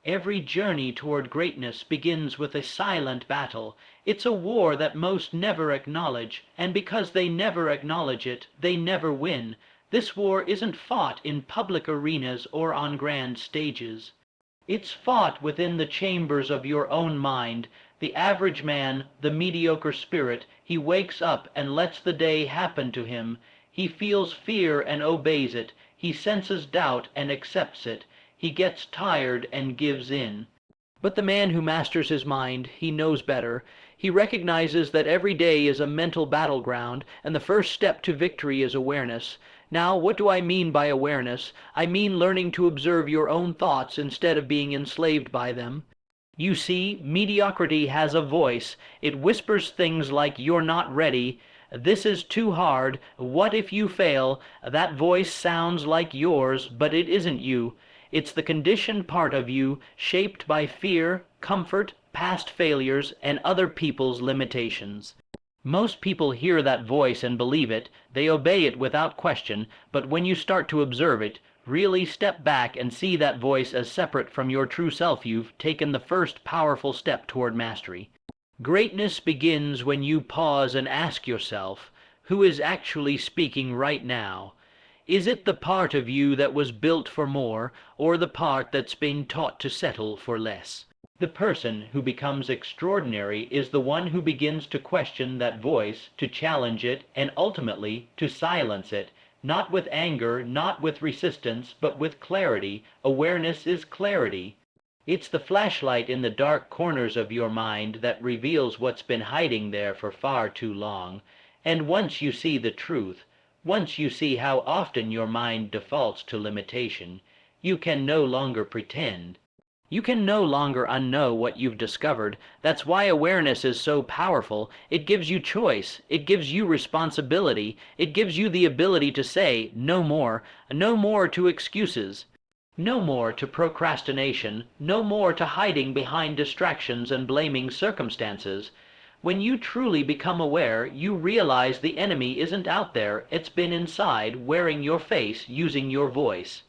Every journey toward greatness begins with a silent battle. It's a war that most never acknowledge, and because they never acknowledge it, they never win. This war isn't fought in public arenas or on grand stages. It's fought within the chambers of your own mind. The average man, the mediocre spirit, he wakes up and lets the day happen to him. He feels fear and obeys it. He senses doubt and accepts it. He gets tired and gives in. But the man who masters his mind, he knows better. He recognizes that every day is a mental battleground, and the first step to victory is awareness. Now, what do I mean by awareness? I mean learning to observe your own thoughts instead of being enslaved by them. You see, mediocrity has a voice. It whispers things like, "You're not ready," "This is too hard," "What if you fail?" That voice sounds like yours, but it isn't you. It's the conditioned part of you, shaped by fear, comfort, past failures, and other people's limitations. Most people hear that voice and believe it. They obey it without question, but when you start to observe it, really step back and see that voice as separate from your true self, you've taken the first powerful step toward mastery. Greatness begins when you pause and ask yourself, who is actually speaking right now? Is it the part of you that was built for more, or the part that's been taught to settle for less? The person who becomes extraordinary is the one who begins to question that voice, to challenge it, and ultimately to silence it. Not with anger, not with resistance, but with clarity. Awareness is clarity. It's the flashlight in the dark corners of your mind that reveals what's been hiding there for far too long. And once you see the truth, once you see how often your mind defaults to limitation, you can no longer pretend. You can no longer unknow what you've discovered. That's why awareness is so powerful. It gives you choice. It gives you responsibility. It gives you the ability to say, no more. No more to excuses. No more to procrastination. No more to hiding behind distractions and blaming circumstances. When you truly become aware, you realize the enemy isn't out there. It's been inside, wearing your face, using your voice.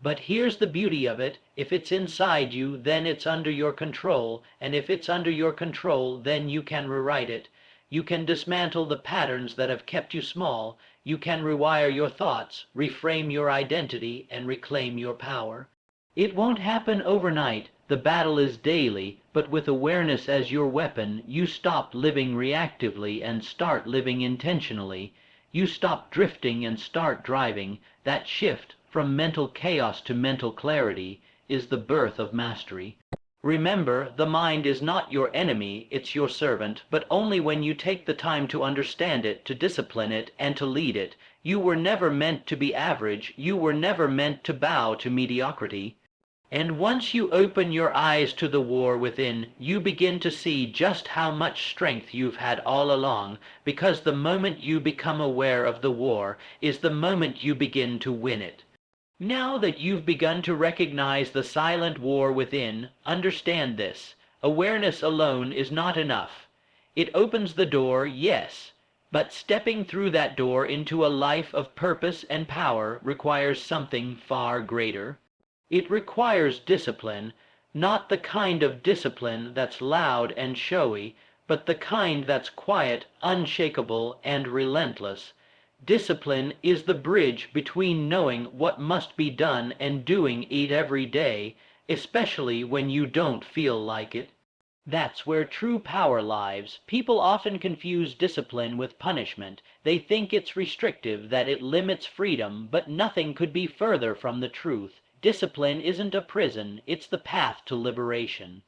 But here's the beauty of it. If it's inside you, then it's under your control, and if it's under your control, then you can rewrite it. You can dismantle the patterns that have kept you small. You can rewire your thoughts, reframe your identity, and reclaim your power. It won't happen overnight. The battle is daily, but with awareness as your weapon, you stop living reactively and start living intentionally. You stop drifting and start driving. That shift from mental chaos to mental clarity is the birth of mastery. Remember, the mind is not your enemy, it's your servant, but only when you take the time to understand it, to discipline it, and to lead it. You were never meant to be average. You were never meant to bow to mediocrity. And once you open your eyes to the war within, you begin to see just how much strength you've had all along, because the moment you become aware of the war is the moment you begin to win it. Now that you've begun to recognize the silent war within, understand this. Awareness alone is not enough. It opens the door, yes, but stepping through that door into a life of purpose and power requires something far greater. It requires discipline, not the kind of discipline that's loud and showy, but the kind that's quiet, unshakable, and relentless. Discipline is the bridge between knowing what must be done and doing it every day, especially when you don't feel like it. That's where true power lies. People often confuse discipline with punishment. They think it's restrictive, that it limits freedom, but nothing could be further from the truth. Discipline isn't a prison, it's the path to liberation.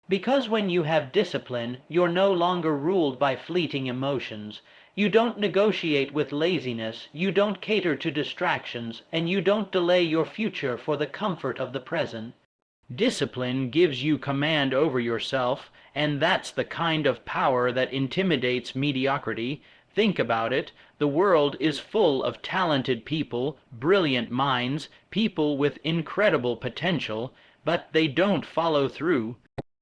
Because when you have discipline, you're no longer ruled by fleeting emotions. You don't negotiate with laziness, you don't cater to distractions, and you don't delay your future for the comfort of the present. Discipline gives you command over yourself, and that's the kind of power that intimidates mediocrity. Think about it. The world is full of talented people, brilliant minds, people with incredible potential, but they don't follow through.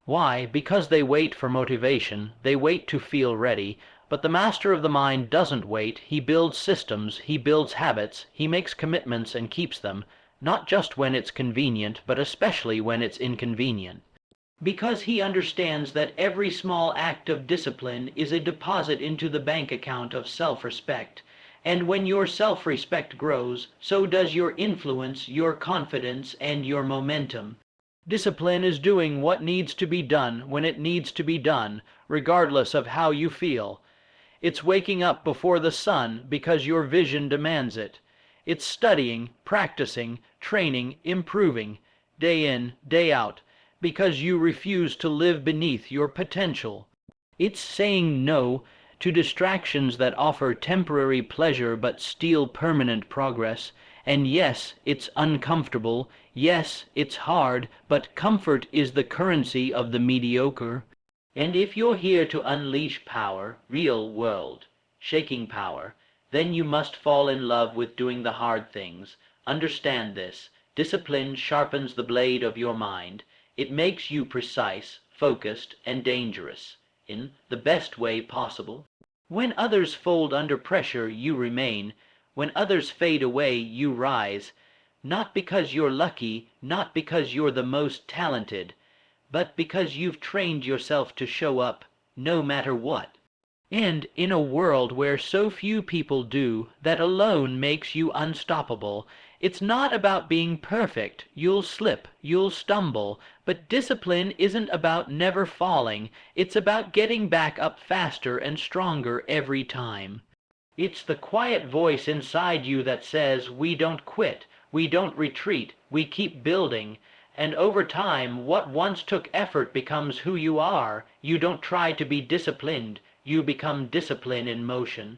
Why? Because they wait for motivation. They wait to feel ready. But the master of the mind doesn't wait. He builds systems, he builds habits, he makes commitments and keeps them. not just when it's convenient, but especially when it's inconvenient. Because he understands that every small act of discipline is a deposit into the bank account of self-respect, and when your self-respect grows, so does your influence, your confidence, and your momentum. Discipline is doing what needs to be done when it needs to be done, regardless of how you feel. It's waking up before the sun because your vision demands it. It's studying, practicing, training, improving, day in, day out, because you refuse to live beneath your potential. It's saying no to distractions that offer temporary pleasure but steal permanent progress. And yes, it's uncomfortable, yes, it's hard, but comfort is the currency of the mediocre. And if you're here to unleash power, real world, shaking power, then you must fall in love with doing the hard things. Understand this. Discipline sharpens the blade of your mind. It makes you precise, focused, and dangerous, in the best way possible. When others fold under pressure, you remain. When others fade away, you rise. Not because you're lucky, not because you're the most talented, but because you've trained yourself to show up, no matter what. And in a world where so few people do, that alone makes you unstoppable. It's not about being perfect. You'll slip, you'll stumble, but discipline isn't about never falling. It's about getting back up faster and stronger every time. It's the quiet voice inside you that says, we don't quit, we don't retreat, we keep building. And over time, what once took effort becomes who you are. You don't try to be disciplined. You become discipline in motion.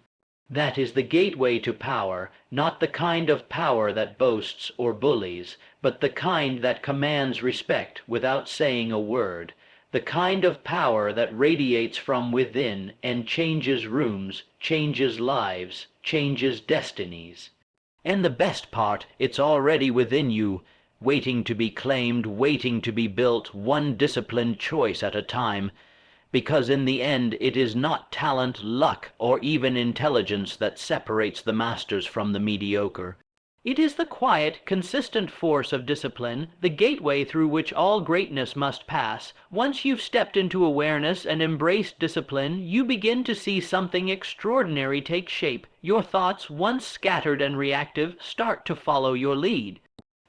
That is the gateway to power, not the kind of power that boasts or bullies, but the kind that commands respect without saying a word, the kind of power that radiates from within and changes rooms, changes lives, changes destinies. And the best part, it's already within you, waiting to be claimed, waiting to be built, one disciplined choice at a time. Because in the end it is not talent, luck, or even intelligence that separates the masters from the mediocre. It is the quiet, consistent force of discipline, the gateway through which all greatness must pass. Once you've stepped into awareness and embraced discipline, you begin to see something extraordinary take shape. Your thoughts, once scattered and reactive, start to follow your lead.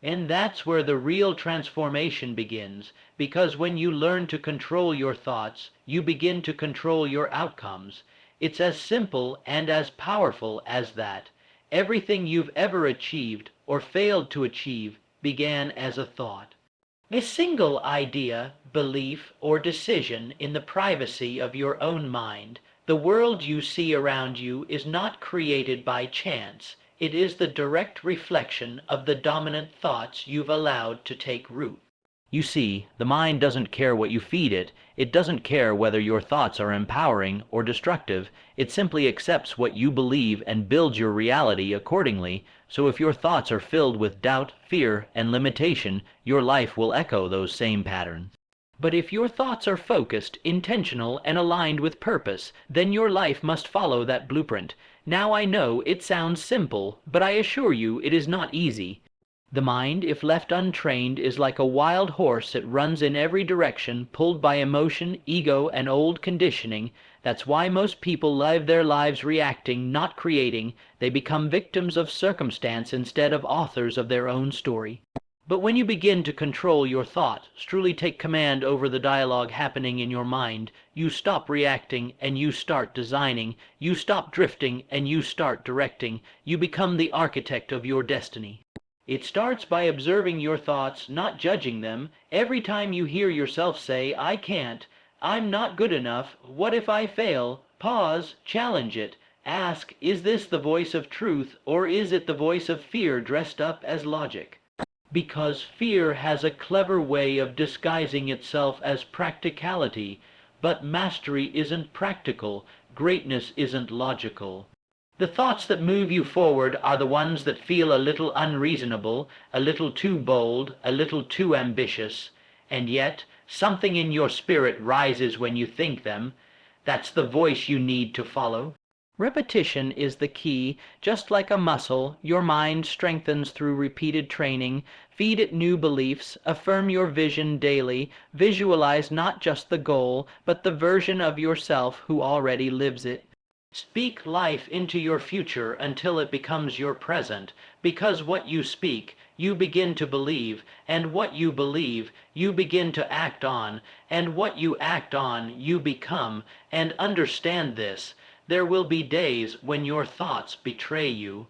And that's where the real transformation begins, because when you learn to control your thoughts, you begin to control your outcomes. It's as simple and as powerful as that. Everything you've ever achieved or failed to achieve began as a thought. A single idea, belief, or decision in the privacy of your own mind. The world you see around you is not created by chance. It is the direct reflection of the dominant thoughts you've allowed to take root. You see, the mind doesn't care what you feed it. It doesn't care whether your thoughts are empowering or destructive. It simply accepts what you believe and builds your reality accordingly. So if your thoughts are filled with doubt, fear, and limitation, your life will echo those same patterns. But if your thoughts are focused, intentional, and aligned with purpose, then your life must follow that blueprint. Now I know it sounds simple, but I assure you it is not easy. The mind, if left untrained, is like a wild horse. It runs in every direction, pulled by emotion, ego, and old conditioning. That's why most people live their lives reacting, not creating. They become victims of circumstance instead of authors of their own story. But when you begin to control your thought, truly take command over the dialogue happening in your mind, you stop reacting and you start designing, you stop drifting and you start directing, you become the architect of your destiny. It starts by observing your thoughts, not judging them. Every time you hear yourself say, I can't, I'm not good enough, what if I fail? Pause, challenge it. Ask, is this the voice of truth, or is it the voice of fear dressed up as logic? Because fear has a clever way of disguising itself as practicality, but mastery isn't practical, greatness isn't logical. The thoughts that move you forward are the ones that feel a little unreasonable, a little too bold, a little too ambitious, and yet something in your spirit rises when you think them. That's the voice you need to follow. Repetition is the key. Just like a muscle, your mind strengthens through repeated training. Feed it new beliefs, affirm your vision daily, visualize not just the goal, but the version of yourself who already lives it. Speak life into your future until it becomes your present, because what you speak, you begin to believe, and what you believe, you begin to act on, and what you act on, you become. And understand this: there will be days when your thoughts betray you.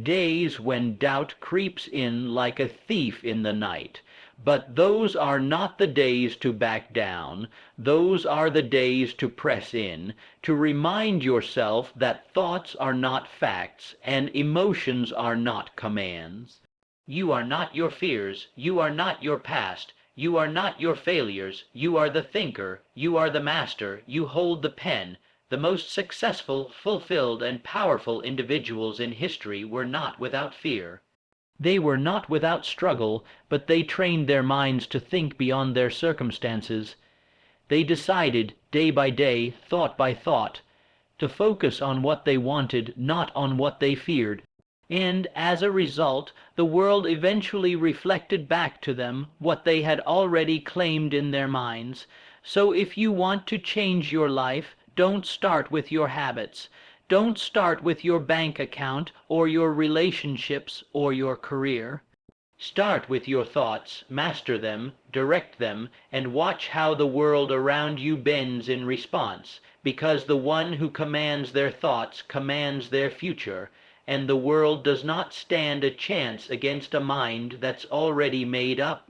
Days when doubt creeps in like a thief in the night. But those are not the days to back down. Those are the days to press in, to remind yourself that thoughts are not facts and emotions are not commands. You are not your fears. You are not your past. You are not your failures. You are the thinker. You are the master. You hold the pen. The most successful, fulfilled, and powerful individuals in history were not without fear. They were not without struggle, but they trained their minds to think beyond their circumstances. They decided, day by day, thought by thought, to focus on what they wanted, not on what they feared. And as a result, the world eventually reflected back to them what they had already claimed in their minds. So if you want to change your life, don't start with your habits. Don't start with your bank account or your relationships or your career. Start with your thoughts, master them, direct them, and watch how the world around you bends in response, because the one who commands their thoughts commands their future, and the world does not stand a chance against a mind that's already made up.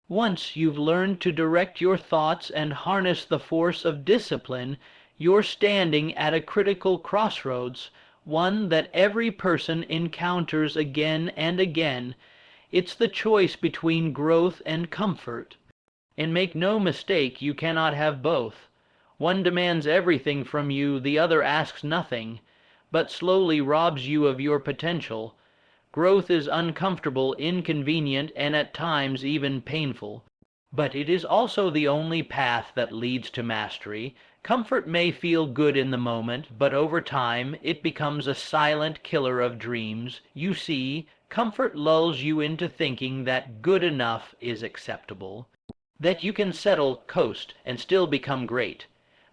Once you've learned to direct your thoughts and harness the force of discipline, you're standing at a critical crossroads, one that every person encounters again and again. It's the choice between growth and comfort. And make no mistake, you cannot have both. One demands everything from you, the other asks nothing, but slowly robs you of your potential. Growth is uncomfortable, inconvenient, and at times even painful. But it is also the only path that leads to mastery. Comfort may feel good in the moment, but over time it becomes a silent killer of dreams. You see, comfort lulls you into thinking that good enough is acceptable, that you can settle, coast, and still become great.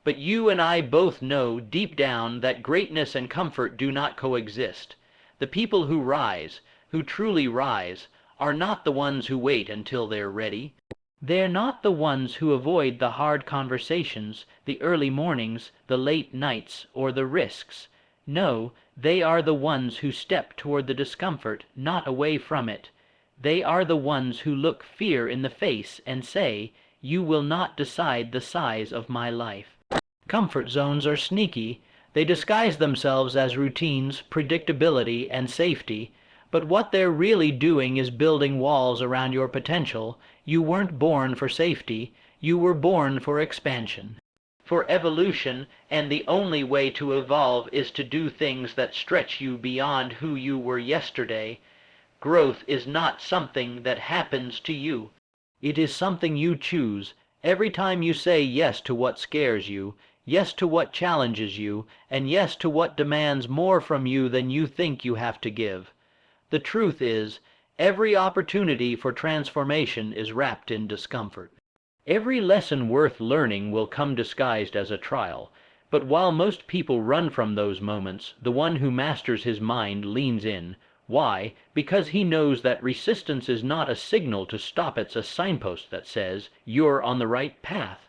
But you and I both know deep down that greatness and comfort do not coexist. The people who rise, who truly rise, are not the ones who wait until they're ready. They're not the ones who avoid the hard conversations, the early mornings, the late nights, or the risks. No, they are the ones who step toward the discomfort, not away from it. They are the ones who look fear in the face and say, "You will not decide the size of my life." Comfort zones are sneaky. They disguise themselves as routines, predictability, and safety. But what they're really doing is building walls around your potential. You weren't born for safety. You were born for expansion, for evolution, and the only way to evolve is to do things that stretch you beyond who you were yesterday. Growth is not something that happens to you. It is something you choose. Every time you say yes to what scares you, yes to what challenges you, and yes to what demands more from you than you think you have to give. The truth is, every opportunity for transformation is wrapped in discomfort. Every lesson worth learning will come disguised as a trial. But while most people run from those moments, the one who masters his mind leans in. Why? Because he knows that resistance is not a signal to stop, it's a signpost that says, "You're on the right path."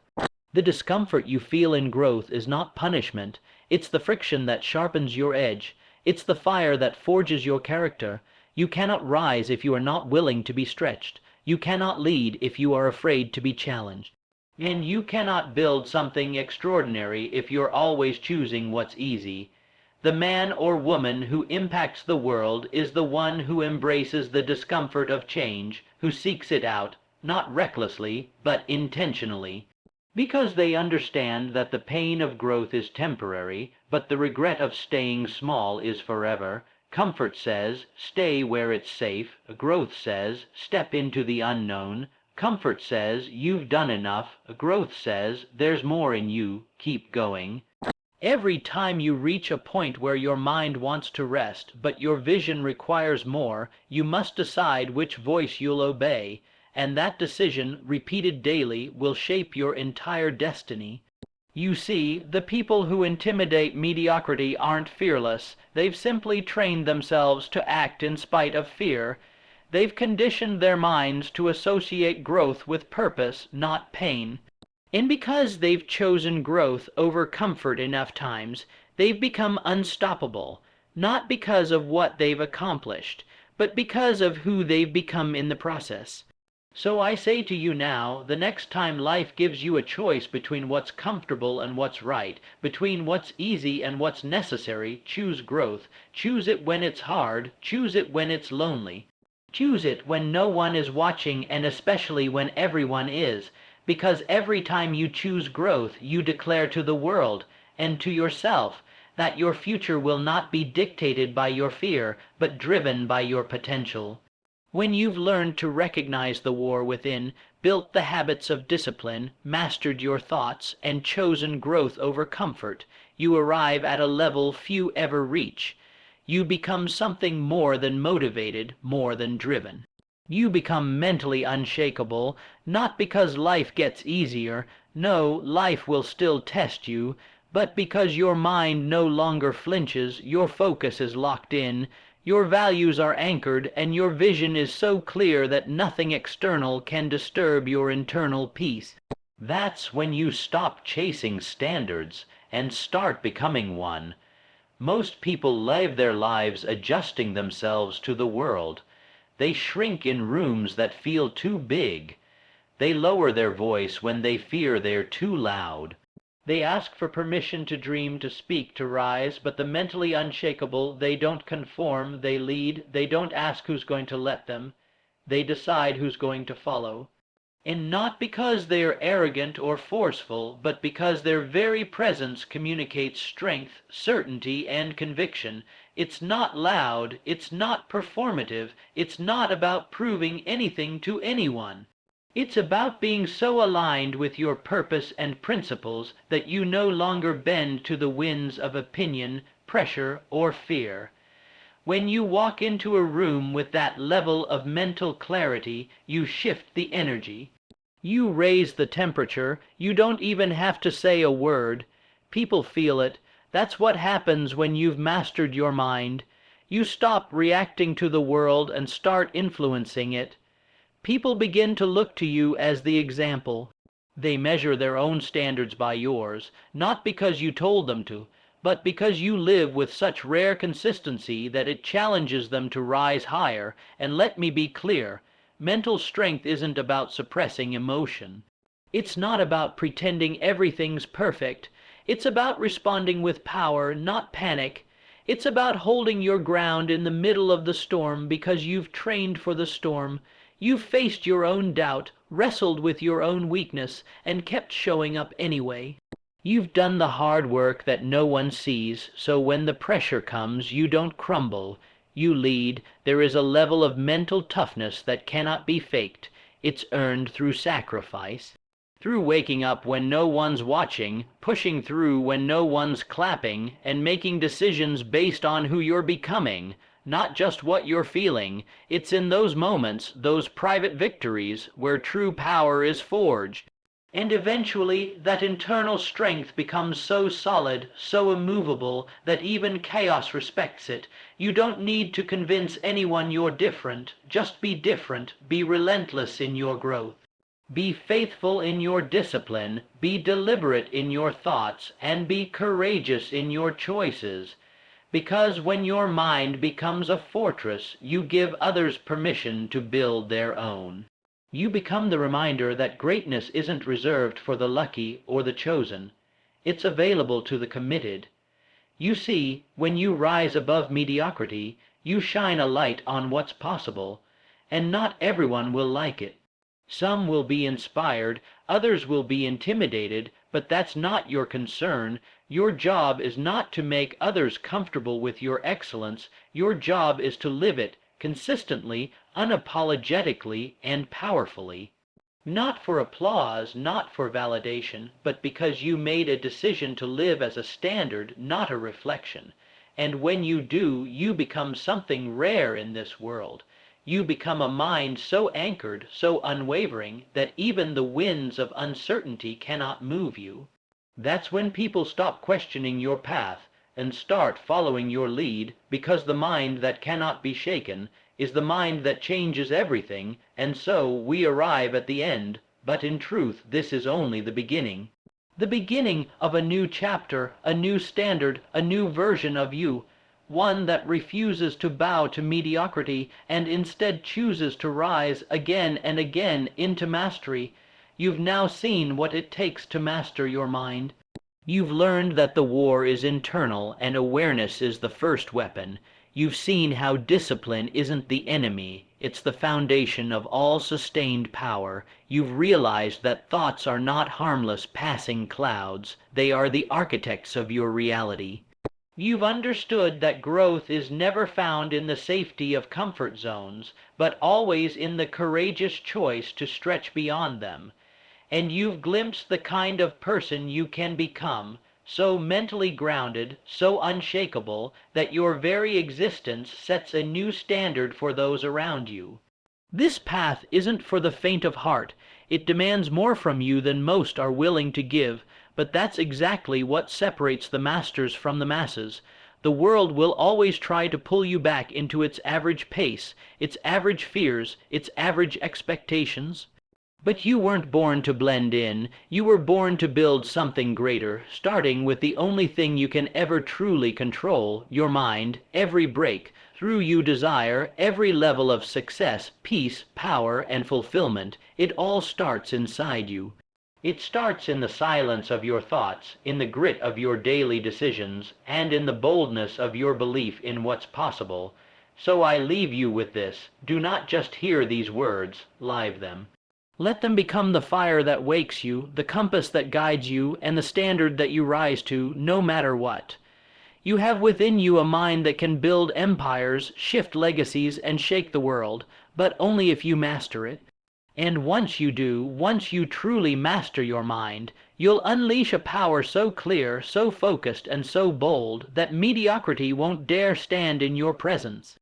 The discomfort you feel in growth is not punishment. It's the friction that sharpens your edge. It's the fire that forges your character. You cannot rise if you are not willing to be stretched. You cannot lead if you are afraid to be challenged. And you cannot build something extraordinary if you're always choosing what's easy. The man or woman who impacts the world is the one who embraces the discomfort of change, who seeks it out, not recklessly, but intentionally. Because they understand that the pain of growth is temporary, but the regret of staying small is forever. Comfort says, stay where it's safe. Growth says, step into the unknown. Comfort says, you've done enough. Growth says, there's more in you. Keep going. Every time you reach a point where your mind wants to rest, but your vision requires more, you must decide which voice you'll obey, and that decision, repeated daily, will shape your entire destiny. You see, the people who intimidate mediocrity aren't fearless. They've simply trained themselves to act in spite of fear. They've conditioned their minds to associate growth with purpose, not pain. And because they've chosen growth over comfort enough times, they've become unstoppable, not because of what they've accomplished, but because of who they've become in the process. So I say to you now, the next time life gives you a choice between what's comfortable and what's right, between what's easy and what's necessary, choose growth. Choose it when it's hard, choose it when it's lonely. Choose it when no one is watching, and especially when everyone is. Because every time you choose growth, you declare to the world and to yourself that your future will not be dictated by your fear, but driven by your potential. When you've learned to recognize the war within, built the habits of discipline, mastered your thoughts, and chosen growth over comfort, you arrive at a level few ever reach. You become something more than motivated, more than driven. You become mentally unshakable, not because life gets easier, no, life will still test you, but because your mind no longer flinches, your focus is locked in, your values are anchored, and your vision is so clear that nothing external can disturb your internal peace. That's when you stop chasing standards and start becoming one. Most people live their lives adjusting themselves to the world. They shrink in rooms that feel too big. They lower their voice when they fear they're too loud. They ask for permission to dream, to speak, to rise, but the mentally unshakable, they don't conform, they lead, they don't ask who's going to let them, they decide who's going to follow. And not because they are arrogant or forceful, but because their very presence communicates strength, certainty, and conviction. It's not loud, it's not performative, it's not about proving anything to anyone. It's about being so aligned with your purpose and principles that you no longer bend to the winds of opinion, pressure, or fear. When you walk into a room with that level of mental clarity, you shift the energy. You raise the temperature. You don't even have to say a word. People feel it. That's what happens when you've mastered your mind. You stop reacting to the world and start influencing it. People begin to look to you as the example. They measure their own standards by yours, not because you told them to, but because you live with such rare consistency that it challenges them to rise higher. And let me be clear, mental strength isn't about suppressing emotion. It's not about pretending everything's perfect. It's about responding with power, not panic. It's about holding your ground in the middle of the storm because you've trained for the storm. You've faced your own doubt, wrestled with your own weakness, and kept showing up anyway. You've done the hard work that no one sees, so when the pressure comes, you don't crumble. You lead. There is a level of mental toughness that cannot be faked. It's earned through sacrifice. Through waking up when no one's watching, pushing through when no one's clapping, and making decisions based on who you're becoming, not just what you're feeling. It's in those moments, those private victories, where true power is forged. And eventually, that internal strength becomes so solid, so immovable, that even chaos respects it. You don't need to convince anyone you're different. Just be different. Be relentless in your growth. Be faithful in your discipline. Be deliberate in your thoughts. And be courageous in your choices. Because when your mind becomes a fortress, you give others permission to build their own. You become the reminder that greatness isn't reserved for the lucky or the chosen. It's available to the committed. You see, when you rise above mediocrity, you shine a light on what's possible, and not everyone will like it. Some will be inspired, others will be intimidated, but that's not your concern. Your job is not to make others comfortable with your excellence. Your job is to live it consistently, unapologetically, and powerfully. Not for applause, not for validation, but because you made a decision to live as a standard, not a reflection. And when you do, you become something rare in this world. You become a mind so anchored, so unwavering, that even the winds of uncertainty cannot move you. That's when people stop questioning your path and start following your lead, because the mind that cannot be shaken is the mind that changes everything, and so we arrive at the end, but in truth this is only the beginning. The beginning of a new chapter, a new standard, a new version of you, one that refuses to bow to mediocrity and instead chooses to rise again and again into mastery. You've now seen what it takes to master your mind. You've learned that the war is internal and awareness is the first weapon. You've seen how discipline isn't the enemy, it's the foundation of all sustained power. You've realized that thoughts are not harmless passing clouds, they are the architects of your reality. You've understood that growth is never found in the safety of comfort zones, but always in the courageous choice to stretch beyond them. And you've glimpsed the kind of person you can become, so mentally grounded, so unshakable, that your very existence sets a new standard for those around you. This path isn't for the faint of heart. It demands more from you than most are willing to give, but that's exactly what separates the masters from the masses. The world will always try to pull you back into its average pace, its average fears, its average expectations. But you weren't born to blend in, you were born to build something greater, starting with the only thing you can ever truly control, your mind. Every break through you desire, every level of success, peace, power, and fulfillment, it all starts inside you. It starts in the silence of your thoughts, in the grit of your daily decisions, and in the boldness of your belief in what's possible. So I leave you with this: do not just hear these words, live them. Let them become the fire that wakes you, the compass that guides you, and the standard that you rise to, no matter what. You have within you a mind that can build empires, shift legacies, and shake the world, but only if you master it. And once you do, once you truly master your mind, you'll unleash a power so clear, so focused, and so bold that mediocrity won't dare stand in your presence.